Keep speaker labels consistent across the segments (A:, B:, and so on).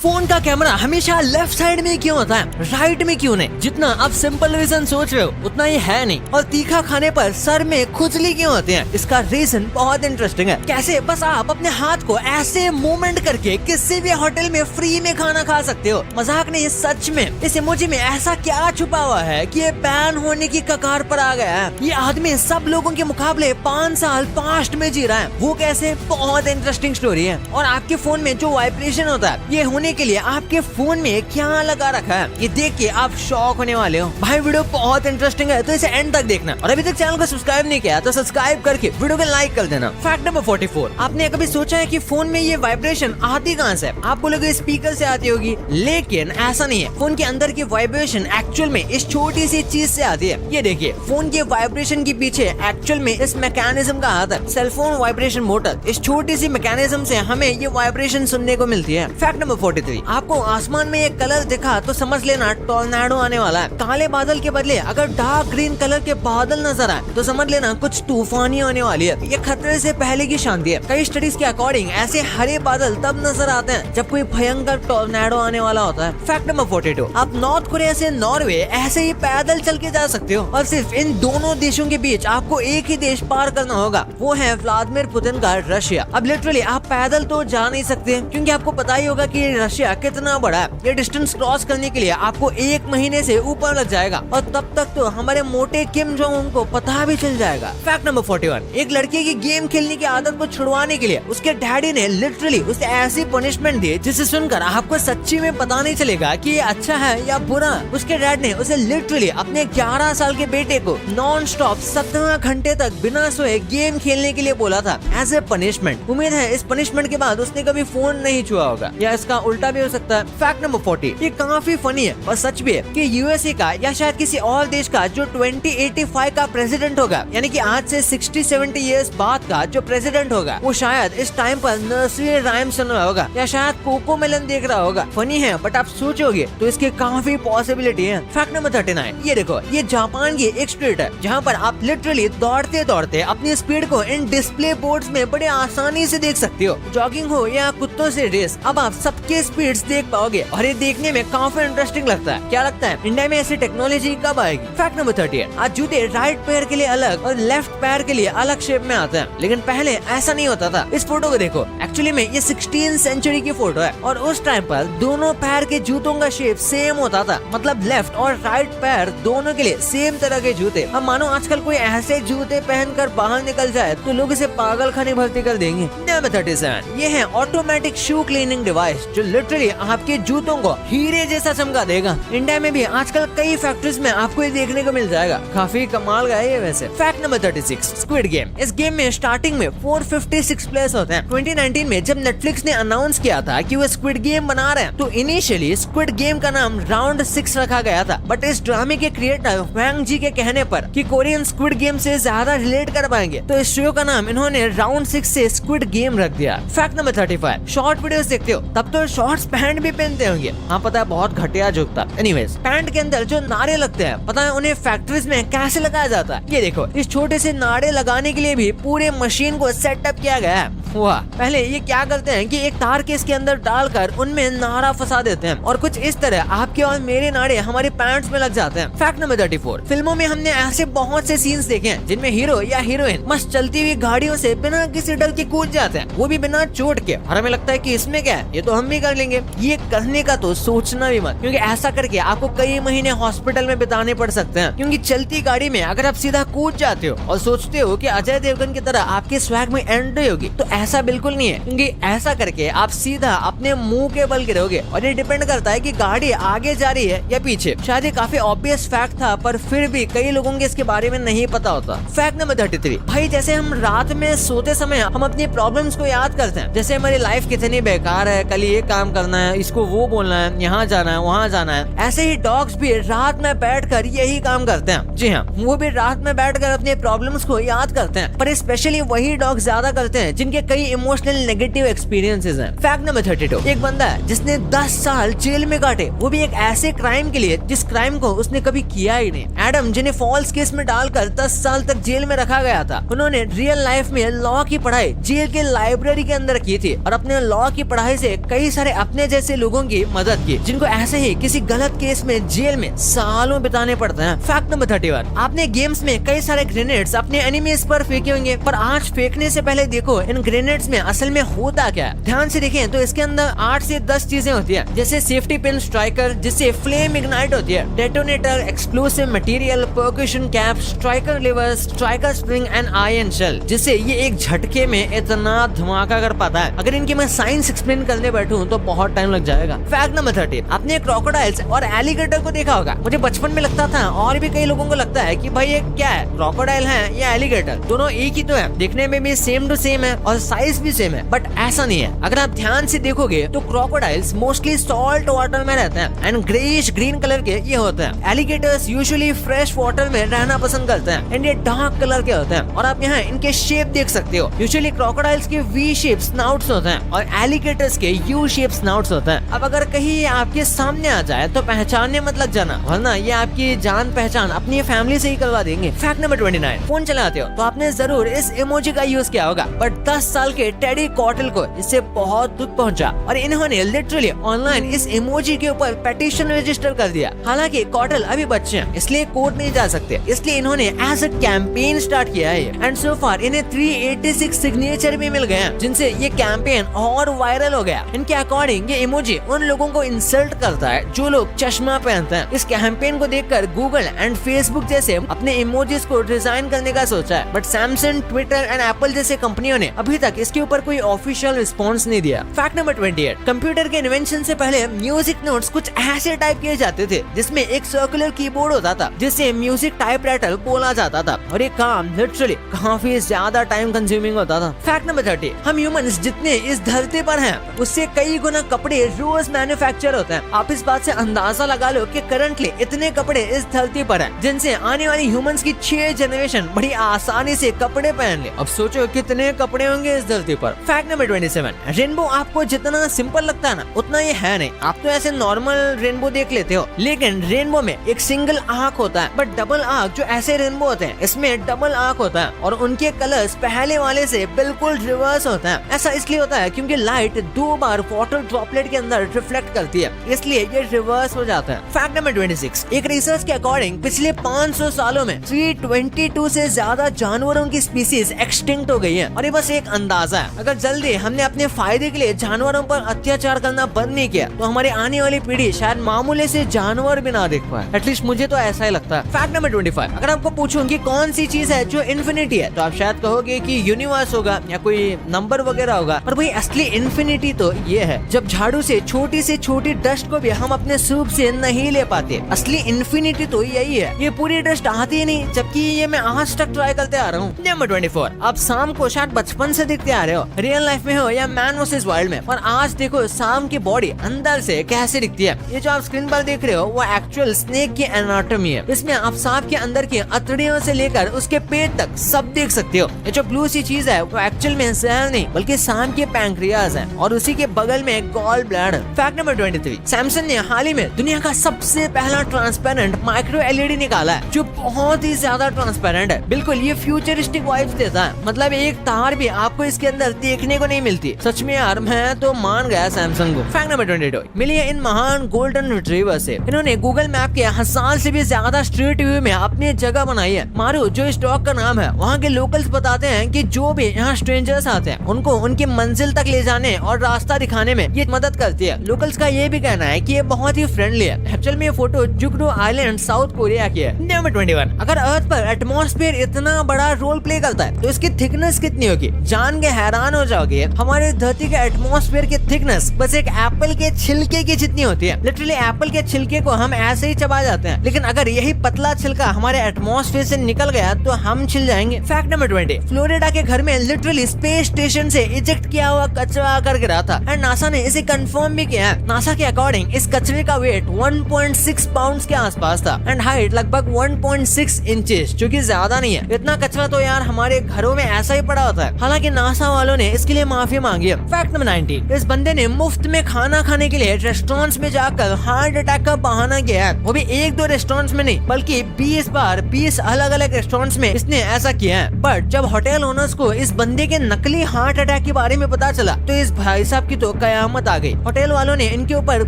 A: Phone का camera हमेशा left side में क्यों होता है, राइट में क्यों नहीं? जितना आप सिंपल रीजन सोच रहे हो उतना ही है नहीं। और तीखा खाने पर सर में खुजली क्यों होती है, इसका रीजन बहुत इंटरेस्टिंग है। कैसे बस आप अपने हाथ को ऐसे मूवमेंट करके किसी भी होटल में फ्री में खाना खा सकते हो। मजाक नहीं, सच में इस इमोजी में ऐसा क्या छुपा हुआ है कि ये बैन होने की कगार पर आ गया है। ये आदमी सब लोगों के मुकाबले 5 साल पास्ट में जी रहा है। वो कैसे? बहुत इंटरेस्टिंग स्टोरी है। और आपके फोन में जो वाइब्रेशन होता है, ये होने के लिए आपके फोन में क्या लगा रखा है, ये देख के आप शॉक होने वाले हो। भाई वीडियो बहुत इंटरेस्टिंग है, तो इसे एंड तक देखना। और अभी तक चैनल को सब्सक्राइब नहीं किया तो सब्सक्राइब करके वीडियो को लाइक कर देना। फैक्ट नंबर 44, आपने कभी सोचा है कि फोन में ये वाइब्रेशन आती कहाँ से? आप बोलोगे स्पीकर से आती होगी, लेकिन ऐसा नहीं है। फोन के अंदर की वाइब्रेशन एक्चुअल में इस छोटी सी चीज से आती है। ये देखिए, फोन के वाइब्रेशन के पीछे एक्चुअल में इस मैकेनिज्म का हाथ है, सेलफोन वाइब्रेशन मोटर। इस छोटी सी मैकेनिज्म से हमें ये वाइब्रेशन सुनने को मिलती है। फैक्ट नंबर 43, आपको आसमान में एक कलर दिखा तो समझ लेना टॉर्नेडो आने वाला है। काले बादल के बदले अगर डार्क ग्रीन कलर के बादल नजर आए तो समझ लेना कुछ तूफानी आने वाली है। ये खतरे से पहले की शांति है। कई स्टडीज के अकॉर्डिंग ऐसे हरे बादल तब नजर आते हैं जब कोई भयंकर टॉर्नेडो आने वाला होता है। फैक्ट नंबर 42, आप नॉर्थ कोरिया से नॉर्वे ऐसे ही पैदल चल के जा सकते हो, और सिर्फ इन दोनों देशों के बीच आपको एक ही देश पार करना होगा, वो है व्लादिमीर पुतिन का रशिया। अब लिटरली आप पैदल तो जा नहीं सकते, क्योंकि आपको पता ही होगा कि रशिया कितना बड़ा है। ये डिस्टेंस क्रॉस करने के लिए आपको 1 महीने से ऊपर लग जाएगा, और तब तक तो हमारे मोटे किम जोंग उन को पता भी चल जाएगा। फैक्ट नंबर 41, एक लड़के की गेम खेलने की आदत को छुड़वाने के लिए उसके डैडी ने लिटरली उसे ऐसी पनिशमेंट दी जिसे सुनकर आपको सच्ची में पता नहीं चलेगा कि ये अच्छा है या बुरा। उसके डैड ने उसे लिटरली अपने 11 साल के बेटे को नॉन स्टॉप 17 घंटे तक बिना सोए गेम खेलने के लिए बोला था एज ए पनिशमेंट। उम्मीद है इस पनिशमेंट के बाद उसने कभी फोन नहीं छुआ होगा, या इसका उल्टा भी हो सकता है। फैक्ट नंबर 40, ये काफी फनी है और सच भी है कि यूएसए का या शायद किसी और देश का जो 2085 का प्रेसिडेंट होगा, यानी कि आज से 60-70 इयर्स बाद का जो प्रेसिडेंट होगा, वो शायद इस टाइम पर नर्सरी राइम सुन रहा होगा या शायद कोको मेलन देख रहा होगा। फनी है, बट आप सोचोगे तो इसके काफी पॉसिबिलिटी है। फैक्ट नंबर 39, ये देखो, ये जापान की एक स्ट्रीट है जहाँ पर आप लिटरली दौड़ते दौड़ते अपनी स्पीड को इन डिस्प्ले बोर्ड्स में बड़े आसानी से देख सकते हो। जॉगिंग हो या कुत्तों से रेस, अब आप सबके स्पीड्स देख पाओगे, और ये देखने में काफी इंटरेस्टिंग लगता है। क्या लगता है इंडिया में ऐसी टेक्नोलॉजी कब आएगी? फैक्ट नंबर 38, आज जूते राइट पैर के लिए अलग और लेफ्ट पैर के लिए अलग शेप में आते हैं, लेकिन पहले ऐसा नहीं होता था। इस फोटो को देखो, एक्चुअली में ये 16th सेंचुरी की फोटो है, और उस टाइम पर दोनों पैर के जूतों का शेप सेम होता था, मतलब लेफ्ट और राइट पैर दोनों के लिए सेम तरह के जूते। अब मानो आजकल कोई ऐसे जूते पहनकर बाहर निकल जाए तो लोग इसे पागल खाने भर्ती कर देंगे। नंबर 37, ये है ऑटोमेटिक शू क्लीनिंग डिवाइस जो लिटरली आपके जूतों को हीरे जैसा चमका देगा। इंडिया में भी आजकल कई फैक्ट्रीज में आपको ये देखने को मिल जाएगा। काफी कमाल का है ये वैसे। Fact number 36, squid game. इस गेम में स्टार्टिंग में 456 प्लेयर्स होते हैं। 2019 में जब नेटफ्लिक्स ने अनाउंस किया था कि वो स्क्विड गेम बना रहे हैं, तो इनिशियली स्क्विड गेम का नाम राउंड 6 रखा गया था, बट इस ड्रामे के क्रिएटर वैंग जी के कहने पर कि कोरियन स्क्विड गेम से ज्यादा रिलेट कर पाएंगे, तो इस शो का नाम इन्होंने राउंड 6 से स्क्विड गेम रख दिया। फैक्ट नंबर 35, शॉर्ट वीडियोस देखते हो तब तो शॉर्ट्स पैंट भी पहनते होंगे। हाँ पता है, बहुत घटिया जोक था। एनीवेज, पैंट के अंदर जो नारे लगते हैं, पता है उन्हें फैक्ट्रीज में कैसे लगाया जाता है? ये देखो, इस छोटे से नारे लगाने के लिए भी पूरे मशीन को सेटअप किया गया है। वाह, पहले ये क्या करते हैं कि एक तार केस के अंदर डालकर उनमें नारा फंसा देते हैं, और कुछ इस तरह आपके और मेरे नारे हमारे पैंट्स में लग जाते हैं। फैक्ट नंबर 34, फिल्मों में हमने ऐसे बहुत से सीन्स देखे हैं जिनमें हीरो या हीरोइन मस्त चलती हुई गाड़ियों से बिना किसी डर के कूद जाते हैं, वो भी बिना चोट के, और हमें लगता है कि इसमें क्या है, ये तो हम भी कर लेंगे। ये करने का तो सोचना भी मत, क्योंकि ऐसा करके आपको कई महीने हॉस्पिटल में बिताने पड़ सकते हैं। क्योंकि चलती गाड़ी में अगर आप सीधा कूद जाते हो और सोचते हो कि अजय देवगन की तरह आपके स्वैग में एंट्री होगी, तो ऐसा बिल्कुल नहीं है, क्योंकि ऐसा करके आप सीधा अपने मुंह के बल गिरोगे, और ये डिपेंड करता है कि गाड़ी आगे जा रही है या पीछे। शायद ये काफी ऑब्वियस फैक्ट था, पर फिर भी कई लोगों के इसके बारे में नहीं पता होता। फैक्ट नंबर 33, भाई जैसे हम रात में सोते समय हम अपनी प्रॉब्लम्स को याद करते हैं, जैसे हमारी लाइफ कितनी बेकार है, कल ये काम करना है, इसको वो बोलना है, यहाँ जाना है, वहाँ जाना है, ऐसे ही डॉग्स भी रात में बैठकर यही काम करते हैं। जी हाँ, वो भी रात में बैठकर अपने प्रॉब्लम्स को याद करते हैं, पर स्पेशली वही डॉग ज्यादा करते हैं जिनके कई इमोशनल नेगेटिव एक्सपीरियंसेस हैं। फैक्ट नंबर 32, एक बंदा है जिसने 10 साल जेल में काटे, वो भी एक ऐसे क्राइम के लिए जिस क्राइम को उसने कभी किया ही नहीं। एडम, जिन्हें फॉल्स केस में डालकर 10 साल तक जेल में रखा गया था, उन्होंने रियल लाइफ में लॉ की पढ़ाई जेल के लाइब्रेरी के अंदर की थी, और अपने लॉ की पढ़ाई से कई सारे अपने जैसे लोगों की मदद की जिनको ऐसे ही किसी गलत केस में जेल में सालों बिताने पड़ते हैं। फैक्ट नंबर 31, आपने गेम्स में कई सारे ग्रेनेड्स अपने एनिमीज पर फेंके होंगे, पर आज फेंकने से पहले देखो इन ग्रेनेड्स में असल में होता क्या है। ध्यान से देखें तो इसके अंदर 8 से 10 चीजें होती है, जैसे सेफ्टी पिन स्ट्राइकर जिससे फ्लेम इग्नाइट होती है, detonator, explosive material, percussion cap, striker lever, striker spring and iron shell, जिससे ये एक झटके में इतना धमाका कर पाता है। अगर इनकी मैं साइंस एक्सप्लेन करने बैठूं तो बहुत टाइम लग जाएगा। फैक्ट नंबर 30, आपने क्रोकोडाइल्स और एलिगेटर को देखा होगा। मुझे बचपन में लगता था और भी कई लोगों को लगता है कि भाई ये क्या है, क्रोकोडाइल है या एलिगेटर, दोनों एक ही तो है, देखने में भी सेम टू सेम है और साइज भी सेम है, बट ऐसा नहीं है। अगर आप ध्यान से देखोगे तो क्रोकोडाइल्स मोस्टली सॉल्ट वाटर में रहते हैं एंड ग्रेइश ग्रीन कलर के ये होते हैं। एलिगेटर्स यूजुअली फ्रेश वाटर में रहना पसंद करते हैं एंड ये डार्क कलर के होते हैं। और आप यहाँ इनके शेप देख सकते हो, यूजुअली क्रोकोडाइल्स के वी शेप स्नाउट्स होते हैं और एलिगेटर्स के यू शेप स्नाउट्स होते हैं। अब अगर कहीं ये आपके सामने आ जाए तो पहचानने मत लग जाना, वरना ये आपकी जान पहचान अपनी फैमिली से ही करवा देंगे। फैक्ट नंबर 29, फोन चलाते हो तो आपने जरूर इस इमोजी का यूज किया होगा, बट 10 साल के टेडी कॉटल को इससे बहुत दुख पहुंचा और इन्होंने लिटरली ऑनलाइन इस इमोजी के ऊपर पेटिशन रजिस्टर कर दिया। हालांकि कॉटल अभी बच्चे हैं इसलिए कोर्ट नहीं जा सकते, इसलिए इन्होंने एज अ कैंपेन स्टार्ट किया है एंड सो फार इन्हें 386 सिग्नेचर भी मिल गए हैं, जिनसे ये कैंपेन और वायरल हो गया। इनके अकॉर्डिंग ये इमोजी उन लोगों को इंसल्ट करता है जो लोग चश्मा पहनते हैं। इस कैंपेन को देखकर गूगल एंड फेसबुक जैसे अपने इमोजीज को डिजाइन करने का सोचा है, but Samsung, Twitter and Apple जैसे कंपनियों ने अभी तक इसके ऊपर कोई ऑफिशियल रिस्पॉन्स नहीं दिया। फैक्ट नंबर 28, कंप्यूटर के इन्वेंशन से पहले म्यूजिक नोट्स कुछ ऐसे टाइप किए जाते थे जिसमें एक सर्कुलर कीबोर्ड होता था जिसे म्यूजिक टाइपराइटर बोला जाता था और ये काम लिटरली काफी ज्यादा टाइम कंज्यूमिंग होता था। फैक्ट नंबर 30, हम ह्यूमंस जितने इस धरती पर हैं उससे कई गुना कपड़े रोज मैन्युफैक्चर होते हैं। आप इस बात से अंदाजा लगा लो कि करंटली इतने कपड़े इस धरती पर हैं जिनसे आने वाली ह्यूमंस की 6 जनरेशन बड़ी आसानी से कपड़े पहन ले। अब सोचो कितने कपड़े होंगे इस धरती पर। फैक्ट नंबर 27, रेनबो आपको जितना सिंपल लगता है ना उतना ये है नहीं। आप तो ऐसे नॉर्मल रेनबो देख लेते हो, लेकिन रेनबो में एक सिंगल आंख होता है, बट डबल आंख जो ऐसे रेनबो होते हैं इसमें डबल आंख होता है और उनके कलर्स पहले वाले से बिल्कुल रिवर्स होता है। ऐसा इसलिए होता है क्योंकि लाइट 2 बार वाटर ड्रॉपलेट के अंदर रिफ्लेक्ट करती है, इसलिए ये रिवर्स हो जाता है। फैक्ट नंबर 26, एक रिसर्च के अकॉर्डिंग पिछले 500 सालों में 322 से ज्यादा जानवरों की स्पीसीज एक्सटिंक्ट हो गई है और ये बस एक अंदाजा है। अगर जल्दी हमने अपने फायदे के लिए जानवरों पर अत्याचार करना बंद नहीं किया तो हमारी आने वाली पीढ़ी शायद मामूली से जानवर भी ना देख पाए। एटलीस्ट मुझे तो ऐसा ही लगता है। फैक्ट नंबर 25, अगर आपको पूछूं कि कौन सी चीज है जो इन्फिनिटी है तो आप शायद कहोगे कि यूनिवर्स होगा या कोई नंबर वगैरह होगा, पर भाई असली इन्फिनिटी तो ये है जब झाड़ू से छोटी डस्ट को भी हम अपने सूप से नहीं ले पाते। असली इन्फिनिटी तो यही है, ये पूरी डस्ट आती ही नहीं, जबकि ये मैं आज तक ट्राई करते आ रहा हूँ। नंबर 24, आप शाम को शायद बचपन से दिखते आ रहे हो, रियल लाइफ में हो या मैन वर्सेस वाइल्ड में, और आज देखो शाम की बॉडी अंदर से कैसे दिखती है। ये जो आप स्क्रीन पर देख रहे हो वो एक्चुअल स्नेक की एनाटॉमी है। इसमें आप सांप के अंदर की अतड़ियों से लेकर उसके पेट तक सब देख सकते हो। ये जो ब्लू सी चीज है वो एक्चुअल में जहर नहीं बल्कि सांप के पैंक्रियाज है और उसी के बगल में gall bladder. Fact number 23, Samsung ने हाल ही में दुनिया का सबसे पहला ट्रांसपेरेंट माइक्रो एलईडी निकाला है जो बहुत ही ज्यादा ट्रांसपेरेंट है। बिल्कुल ये फ्यूचरिस्टिक वाइब्स देता है, मतलब एक तार भी आपको इसके अंदर देखने को नहीं मिलती। सच में यार मैं तो मान गया सैमसंग को। फैक्ट नंबर 22, मिली है इन महान गोल्डन रिट्रीवर से। इन्होंने गूगल मैप के 1000 से भी ज्यादा स्ट्रीट व्यू में अपनी जगह बनाई है। मारू जो इस डॉग का नाम है, वहाँ के लोकल्स बताते हैं कि जो भी यहाँ स्ट्रेंजर्स आते हैं उनको उनकी मंजिल तक ले जाने और रास्ता दिखाने में ये मदद करती है। लोकल्स का ये भी कहना है कि ये बहुत ही फ्रेंडली है। एक्चुअल में ये फोटो जुगडू आइलैंड साउथ कोरिया की है। नंबर 21, अगर अर्थ पर एटमॉस्फेयर इतना बड़ा रोल प्ले करता है तो इसकी थिकनेस कितनी होगी? जान के हैरान हो जाओगे। हमारे धरती के एटमॉस्फेयर की थिकनेस बस एक एप्पल के छिलके की जितनी होती है। लिटरली एप्पल के छिलके को हम ऐसे ही चबा जाते हैं, लेकिन अगर यही पतला छिलका हमारे एटमॉस्फेयर से निकल गया तो हम छिल जाएंगे। फैक्ट नंबर 20, फ्लोरिडा के घर में लिटरली स्पेस स्टेशन से इजेक्ट किया हुआ कचरा आकर गिरा था एंड नासा ने इसे कंफर्म भी किया है। नासा के अकॉर्डिंग इस कचरे का वेट 1.6 पाउंड के आसपास था एंड हाइट लगभग 1.6 इंचेस, जो कि ज्यादा नहीं है। इतना कचरा तो यार हमारे घरों में ऐसा ही पड़ा होता है। हालांकि नासा वालों ने इसके लिए माफी मांगी है। फैक्ट नंबर 90, इस बंदे ने मुफ्त में खाना खाने के लिए रेस्टोरेंट्स में जाकर हार्ट अटैक का बहाना किया है। वो भी 1-2 रेस्टोरेंट्स में नहीं बल्कि 20 बार 20 अलग अलग रेस्टोरेंट्स में इसने ऐसा किया है। बट जब होटल ओनर्स को इस बंदे के नकली हार्ट अटैक के बारे में पता चला तो इस भाई साहब की तो कयामत कयामत आ गई। होटल वालों ने इनके ऊपर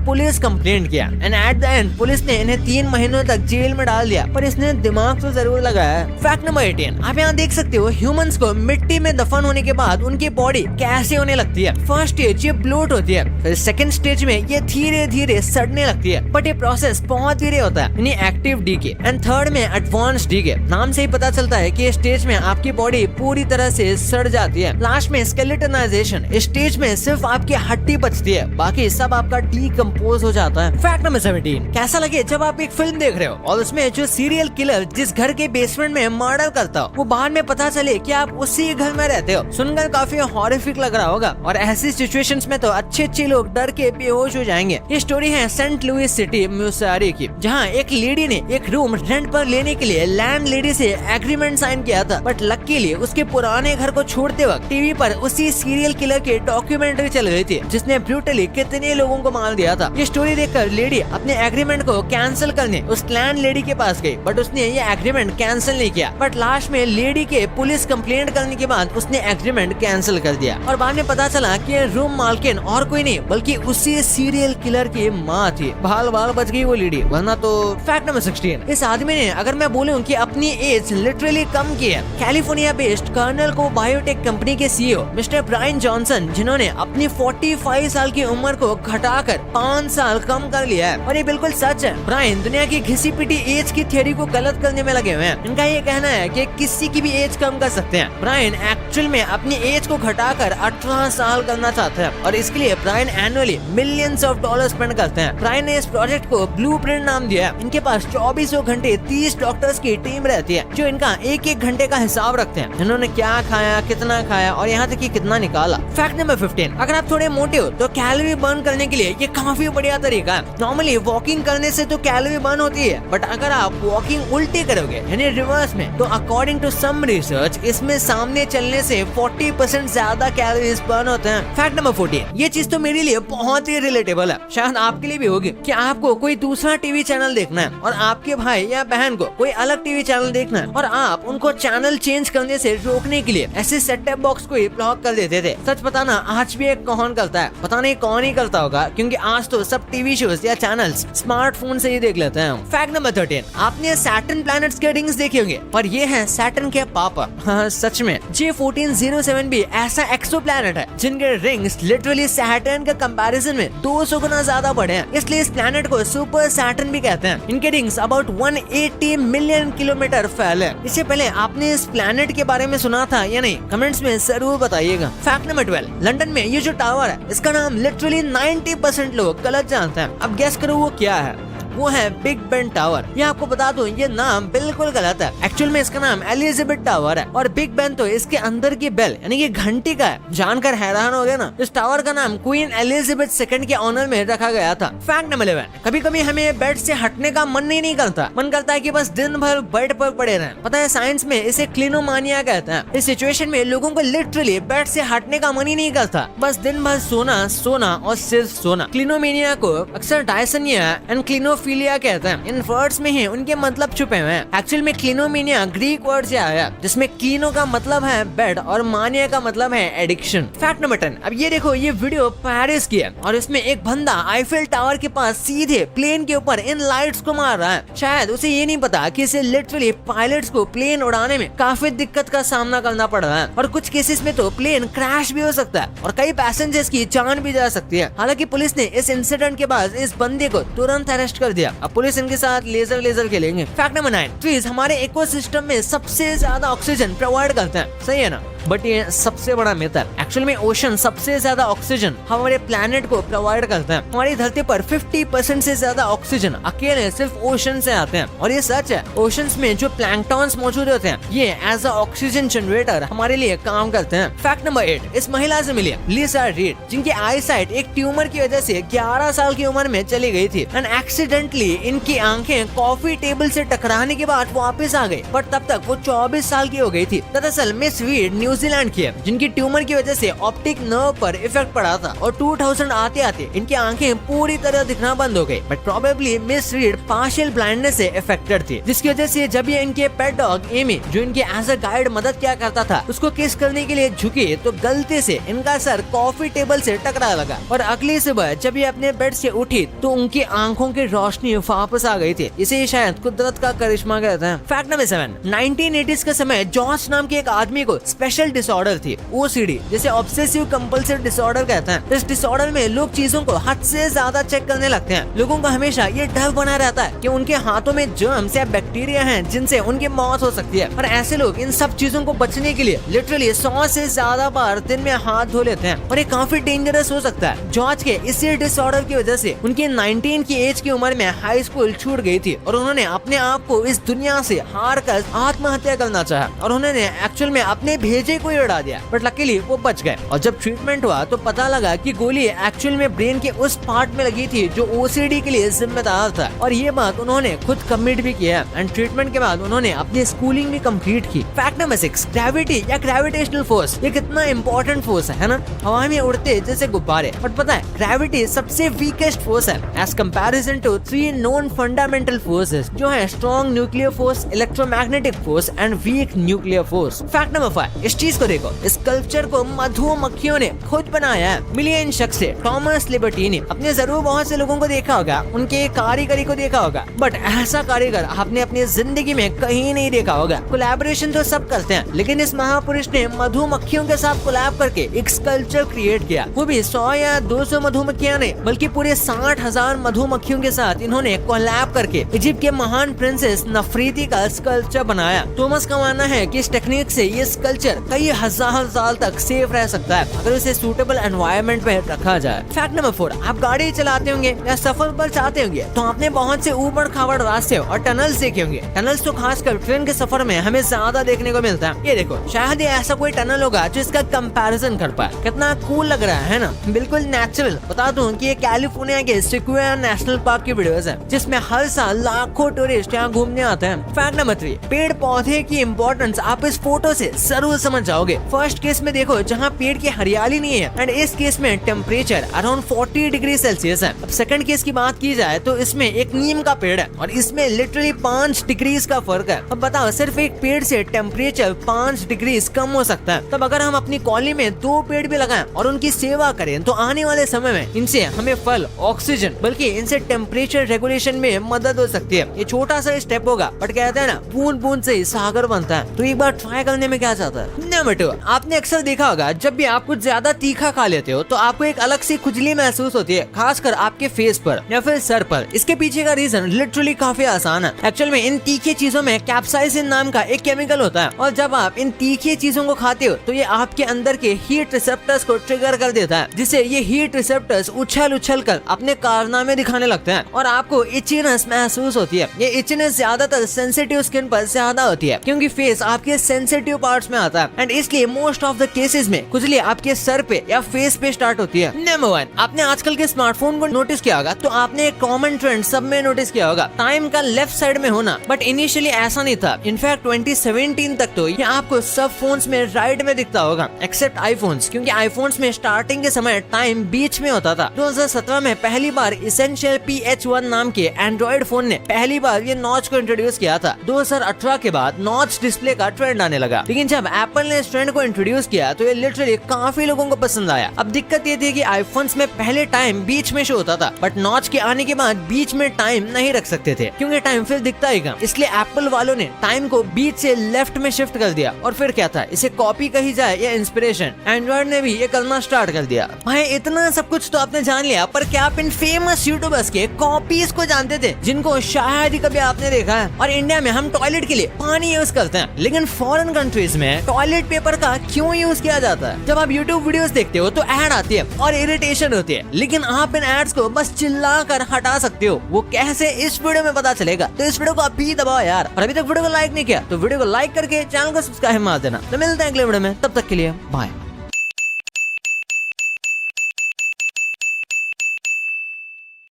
A: पुलिस कंप्लेंट किया and at the end police ने इन्हें 3 महीनों तक जेल में डाल दिया, पर इसने दिमाग तो जरूर लगाया। फैक्ट नंबर 18, आप यहाँ देख सकते हो ह्यूमंस को मिट्टी में दफन होने के बाद उनकी बॉडी कैसे होने लगती है। फर्स्ट स्टेज ये ब्लोट होती है, फिर सेकंड स्टेज में ये धीरे धीरे सड़ने लगती है, बट ये प्रोसेस बहुत धीरे होता है, यानी एक्टिव डीके, एंड थर्ड में एडवांस डीके। नाम से ही पता चलता है कि इस स्टेज में आपकी बॉडी पूरी तरह से सड़ जाती है। लास्ट में स्केलेटनाइजेशन, इस स्टेज में सिर्फ आपकी हड्डी बचती है, बाकी सब आपका डीकंपोज हो जाता है। फैक्ट नंबर 17, कैसा लगे जब आप एक फिल्म देख रहे हो और उसमें जो सीरियल किलर जिस घर के बेसमेंट में मर्डर करता हो वो बाद में पता चले कि आप उसी घर में रहते हो। सुनकर काफी हॉरिफिक लग रहा होगा, और ऐसी सिचुएशंस में तो अच्छे लोग डर के बेहोश हो जाएंगे। ये स्टोरी है सेंट लुइस सिटी मिसौरी की, जहाँ एक लेडी ने एक रूम रेंट पर लेने के लिए लैंड लेडी से एग्रीमेंट साइन किया था, बट लकीली उसके पुराने घर को छोड़ते वक्त टीवी पर उसी सीरियल किलर की डॉक्यूमेंट्री चल रही थी, जिसने ब्रूटली कितने लोगों को मार दिया था। ये स्टोरी देखकर लेडी अपने एग्रीमेंट को कैंसिल करने उस लैंड लेडी के पास गई, बट उसने ये एग्रीमेंट कैंसिल नहीं किया। बट लास्ट में लेडी के पुलिस कंप्लेंट करने के बाद उसने एग्रीमेंट कैंसिल कर दिया, और बाद में पता चला कि रूम मालकिन और कोई नहीं बल्कि उसी सीरियल किलर की माँ थी। बाल बच गई वो लेडी, वरना तो। फैक्ट नंबर 16, इस आदमी ने अगर मैं बोलूं कि अपनी एज लिटरली कम की है। कैलिफोर्निया बेस्ड कर्नल को बायोटेक कंपनी के सीईओ मिस्टर ब्रायन जॉनसन, जिन्होंने अपनी 45 साल की उम्र को घटाकर 5 साल कम कर लिया है, और ये बिल्कुल सच है। ब्रायन दुनिया की घिसी पिटी एज की थ्योरी को गलत करने में लगे हुए हैं। इनका ये कहना है कि किसी की भी एज कम कर सकते हैं। ब्रायन एक्चुअल में अपनी एज को घटाकर 18 साल करना चाहते हैं, और इसके लिए Brian annually millions of dollar spend करते हैं। ब्रायन ने इस प्रोजेक्ट को ब्लूप्रिंट नाम दिया है। इनके पास 24 घंटे 30 डॉक्टर्स की टीम रहती है, जो इनका एक घंटे का हिसाब रखते हैं, इन्होंने क्या खाया, कितना खाया, और यहाँ तक कि कितना निकाला। फैक्ट नंबर 15, अगर आप थोड़े मोटे हो तो कैलोरी बर्न करने के लिए ये काफी बढ़िया तरीका है। नॉर्मली वॉकिंग करने से तो कैलोरी बर्न होती है, बट अगर आप वॉकिंग उल्टी करोगे यानी रिवर्स में, तो अकॉर्डिंग टू सम रिसर्च इसमें सामने चलने से 40% ज्यादा कैलोरीज बर्न होते हैं। फैक्ट नंबर 14, ये चीज तो मेरे लिए बहुत ही रिलेटेबल है, शायद आपके लिए भी होगी, कि आपको कोई दूसरा टीवी चैनल देखना है और आपके भाई या बहन को कोई अलग टीवी चैनल देखना है, और आप उनको चैनल चेंज करने से रोकने के लिए ऐसे सेट टॉप बॉक्स को ही ब्लॉक कर देते थे। सच बताना आज भी एक कौन करता है, पता नहीं कौन ही करता होगा, क्योंकि आज तो सब टीवी शोज या चैनल्स स्मार्टफोन से ही देख लेते हैं। फैक्ट नंबर 13, आपने सैटर्न प्लैनेट्स के रिंग्स देखे होंगे, पर ये है सैटर्न के पापा। हाँ सच में, J1407 भी ऐसा एक्सो प्लैनेट है जिनके रिंग्स लिटरली सैटर्न के कंपैरिजन में 200 गुना ज्यादा बड़े हैं, इसलिए इस प्लैनेट को सुपर सैटर्न भी कहते हैं। इनके रिंग्स अबाउट 180 मिलियन किलोमीटर फैले। इससे पहले आपने इस प्लैनेट के बारे में सुना था या नहीं, कमेंट्स में जरूर बताइएगा। फैक्ट नंबर 12, लंदन में ये जो टावर है इसका नाम लिटरली 90% लोग गलत जानते हैं। अब गेस करो वो क्या है। वो है बिग बेन टावर। ये आपको बता दूं, ये नाम बिल्कुल गलत है। एक्चुअल में इसका नाम एलिजाबेथ टावर है, और बिग बेन तो इसके अंदर की बेल यानी कि घंटी का है। जानकर हैरान हो गए ना। इस टावर का नाम क्वीन एलिजाबेथ सेकंड के ऑनर में रखा गया था। फैक्ट नंबर 11, कभी कभी हमें बेड से हटने का मन ही नहीं करता, मन करता है कि बस दिन भर बेड पर पड़े रहें। पता है साइंस में इसे क्लिनोमानिया कहते हैं। इस सिचुएशन में लोगों को लिटरली बेड से हटने का मन ही नहीं करता, बस दिन भर सोना और सिर्फ सोना। क्लिनोमेनिया को अक्सर डायसनिया एंड क्लिनोफिलिया कहते हैं। इन वर्ड्स में ही उनके मतलब छुपे हुए हैं। एक्चुअल में क्लिनोमेनिया ग्रीक वर्ड से आया, जिसमें क्लिनो का मतलब है बेड और मानिया का मतलब है एडिक्शन। फैक्ट नंबर 10, अब ये देखो, ये वीडियो पेरिस की है, और इसमें एक बंदा आईफिल टावर के पास सीधे प्लेन के ऊपर इन लाइट्स को मार रहा है। शायद उसे ये नहीं पता कि इसे लिटरली पायलट्स को प्लेन उड़ाने में काफी दिक्कत का सामना करना पड़ रहा है, और कुछ केसेस में तो प्लेन क्रैश भी हो सकता है और कई पैसेंजर्स की जान भी जा सकती है। हालांकि पुलिस ने इस इंसिडेंट के बाद इस बंदे को तुरंत अरेस्ट कर दिया। अब पुलिस इनके साथ लेजर खेलेंगे। फैक्ट नंबर 9, ट्रीज हमारे इकोसिस्टम में सबसे ज्यादा ऑक्सीजन प्रोवाइड करते हैं, सही है ना, बट ये सबसे बड़ा मिथ है। एक्चुअल में ओशन सबसे ज्यादा ऑक्सीजन हमारे प्लैनेट को प्रोवाइड करते हैं। हमारी धरती पर 50% से ज्यादा ऑक्सीजन अकेले सिर्फ ओशन से आते हैं, और ये सच है। ओशंस में जो प्लैंक्टॉन्स मौजूद होते हैं, ये एज अ ऑक्सीजन जनरेटर हमारे लिए काम करते हैं। फैक्ट नंबर 8, इस महिला से मिली लिसा रीड, जिनकी आई साइट एक ट्यूमर की वजह से 11 साल की उम्र में चली गई थी, एंड एक्सीडेंटली इनकी आंखें कॉफी टेबल से टकराने के बाद वापस आ गई, बट तब तक वो 24 साल की हो गई थी। दरअसल मिस रीड न्यूजीलैंड की है, जिनकी ट्यूमर की वजह से ऑप्टिक नर्व पर इफेक्ट पड़ा था और 2000 आते आते इनकी आंखें पूरी तरह दिखना बंद हो गई, but probably miss read partial blindness से इफेक्टेड थी, जिसकी वजह से जब ये इनके पेट डॉग एमी, जो इनके एज अ गाइड मदद क्या करता था, उसको किस करने के लिए झुकी तो गलती से इनका सर कॉफी टेबल से टकरा लगा और अगली सुबह जब ये अपने बेड से उठी तो उनकी आंखों की रोशनी वापस आ गई थी। इसे शायद कुदरत का करिश्मा कहते हैं। फैक्ट नंबर 7, 1980s के समय जॉर्ज नाम के एक आदमी को स्पेशल डिसऑर्डर थी, OCD, जिसे ऑब्सेसिव कंपल्सिव डिसऑर्डर कहते हैं। इस डिसऑर्डर में लोग चीजों को हद से ज्यादा चेक करने लगते हैं। लोगों को हमेशा ये डर बना रहता है कि उनके हाथों में जर्म्स या बैक्टीरिया हैं जिनसे उनकी मौत हो सकती है, और ऐसे लोग इन सब चीजों को बचने के लिए लिटरली 100 से ज्यादा बार दिन में हाथ धो लेते हैं, और ये काफी डेंजरस हो सकता है। जॉर्ज के इसी डिसऑर्डर की वजह से उनकी 19 की एज की उम्र में हाई स्कूल छूट गई थी और उन्होंने अपने आप को इस दुनिया से हार कर आत्महत्या करना चाहा और उन्होंने एक्चुअल में अपने भेजे को ही उड़ा दिया, बट लकीली वो बच गए। और जब ट्रीटमेंट हुआ तो पता लगा कि गोली एक्चुअल में ब्रेन के उस पार्ट में लगी थी जो OCD के लिए जिम्मेदार था, और ये बात उन्होंने खुद कमिट भी किया एंड ट्रीटमेंट के बाद उन्होंने अपनी स्कूलिंग भी कंप्लीट की। फैक्ट नंबर 6, ग्रेविटी या ग्रेविटेशनल फोर्स ये कितना इंपॉर्टेंट फोर्स है ना, हवा में उड़ते जैसे गुब्बारे। बट पता है ग्रेविटी सबसे वीकेस्ट फोर्स है as comparison to 3 known fundamental forces, जो है strong nuclear force, electromagnetic force and weak nuclear force. Fact number 5, इस चीज को देखो, इस कल्चर को मधुमक्खियों ने खुद बनाया है। मिलियन शख्स से टॉमस लिबर्टीनी, अपने जरूर बहुत से लोगों को देखा होगा, उनके कारीगरी को देखा होगा, बट ऐसा कारीगर आपने अपनी जिंदगी में कहीं नहीं देखा होगा। कोलैबोरेशन तो सब करते हैं, लेकिन इस महापुरुष ने मधुमक्खियों के साथ कोलैब करके एक स्कल्पचर क्रिएट किया। वो भी 100 या 200 मधुमक्खियां नहीं, बल्कि पूरे 60,000 मधुमक्खियों के साथ इन्होंने कोलैब करके इजिप्ट के महान प्रिंसेस नफरीती का स्कल्पचर बनाया। थॉमस का मानना है कि इस टेक्निक से ये स्कल्पचर कई हजार साल तक सेफ रह सकता है अगर उसे सूटेबल एनवायरनमेंट में रखा जाए। फैक्ट नंबर 4, आप गाड़ी चलाते होंगे या सफर पर जाते होंगे तो आपने बहुत से ऊबड़ खाबड़ रास्ते और टनल्स देखे होंगे। टनल्स तो खासकर ट्रेन के सफर में हमें ज्यादा देखने को मिलता है। ये देखो, शायद ये ऐसा कोई टनल होगा जो इसका कंपैरिजन कर पाए। कितना कूल लग रहा है ना, बिल्कुल नेचुरल। बता दूं कि ये कैलिफोर्निया के सिक्वेयर नेशनल पार्क की वीडियोस है, जिसमें हर साल लाखों टूरिस्ट यहाँ घूमने आते हैं। फैक्ट नंबर 3, पेड़ पौधे की इम्पोर्टेंस आप इस फोटो से जरूर समझ जाओगे। फर्स्ट केस में देखो जहाँ पेड़ की हरियाली नहीं है, एंड इस केस में टेम्परेचर अराउंड 40 डिग्री सेल्सियस है। अब सेकंड केस की बात की जाए तो इसमें एक नीम का पेड़ है और इसमें लिटरली 5 डिग्री का फर्क है। अब बताओ, सिर्फ एक पेड़ से टेम्परेचर 5 डिग्री कम हो सकता है, तब अगर हम अपनी कॉलोनी में 2 पेड़ भी लगाएं और उनकी सेवा करें तो आने वाले समय में इनसे हमें फल, ऑक्सीजन, बल्कि इनसे टेम्परेचर रेगुलेशन में मदद हो सकती है। ये छोटा सा स्टेप होगा, बट कहते हैं ना, बूंद बूंद से ही सागर बनता है, तो एक बार ट्राई करने में क्या जाता है। नंबर 2, आपने अक्सर देखा होगा जब भी आप कुछ ज्यादा तीखा खा लेते हो तो आपको एक अलग सी खुजली महसूस होती है, खासकर आपके फेस पर या फिर सर पर। इसके पीछे का रीजन लिटरली काफी आसान है। एक्चुअल में इन तीखे चीजों में कैप्साइसिन नाम का एक केमिकल होता है, और जब आप इन तीखी चीजों को खाते हो तो ये आपके अंदर के हीट रिसेप्टर्स को ट्रिगर कर देता है, जिससे ये हीट रिसेप्टर्स उछल कर अपने कारनामे दिखाने लगते हैं और आपको इचीनेस महसूस होती है। ये इचीनेस ज्यादातर सेंसिटिव स्किन पर ज्यादा होती है, क्योंकि फेस आपके सेंसिटिव पार्ट्स में आता है, एंड इसलिए मोस्ट ऑफ द केसेस में खुजली आपके सर पे या फेस पे स्टार्ट होती है। नंबर 1, आपने आजकल के स्मार्टफोन को नोटिस किया होगा तो आपने एक कॉमन ट्रेंड सब में नोटिस किया होगा, टाइम का लेफ्ट साइड में होना। बट इनिशियली ऐसा नहीं था। इनफैक्ट 2017 तक तो ये आपको सब फोन्स में राइट में दिखता होगा, एक्सेप्ट आईफोन्स, क्योंकि आईफोन्स में स्टार्टिंग के समय टाइम बीच में होता था। 2017 में पहली बार एसेंशियल PH1 नाम के एंड्रॉइड फोन ने पहली बार ये नॉच को इंट्रोड्यूस किया था। 2018 के बाद नॉच डिस्प्ले का ट्रेंड आने लगा, लेकिन जब एप्पल ने इस ट्रेंड को इंट्रोड्यूस किया तो ये लिटरली काफी लोगों को पसंद आया। अब दिक्कत ये थी कि आईफोन्स में पहले टाइम बीच में शो होता था, बट नॉच के आने के बाद बीच में टाइम नहीं रख सकते थे, क्योंकि टाइम फिर दिखता ही कम। इसलिए एप्पल वालों ने टाइम को बीच से लेफ्ट में शिफ्ट कर दिया। और फिर क्या था, इसे कॉपी कही जाए या इंस्पिरेशन, एंड्रॉइड ने भी ये करना स्टार्ट कर दिया। भाई इतना सब कुछ तो आपने जान लिया, पर क्या आप इन फेमस यूट्यूबर्स के कॉपीज को जानते थे, जिनको शायद ही कभी आपने देखा है। और इंडिया में हम टॉयलेट के लिए पानी यूज करते हैं, लेकिन फॉरेन कंट्रीज में टॉयलेट पेपर का क्यों यूज किया जाता है? जब आप यूट्यूब वीडियोस देखते हो तो ऐड आती है और इरिटेशन होती है, लेकिन आप इन एड्स को बस चिल्ला कर हटा सकते हो। वो कैसे, इस वीडियो में पता चलेगा। तो इस वीडियो को अभी दबाओ यार, और अभी तक वीडियो को लाइक नहीं किया तो वीडियो को लाइक करके चैनल को सब्सक्राइब मार देना। तो मिलते हैं अगले वीडियो में, तब तक के लिए बाय।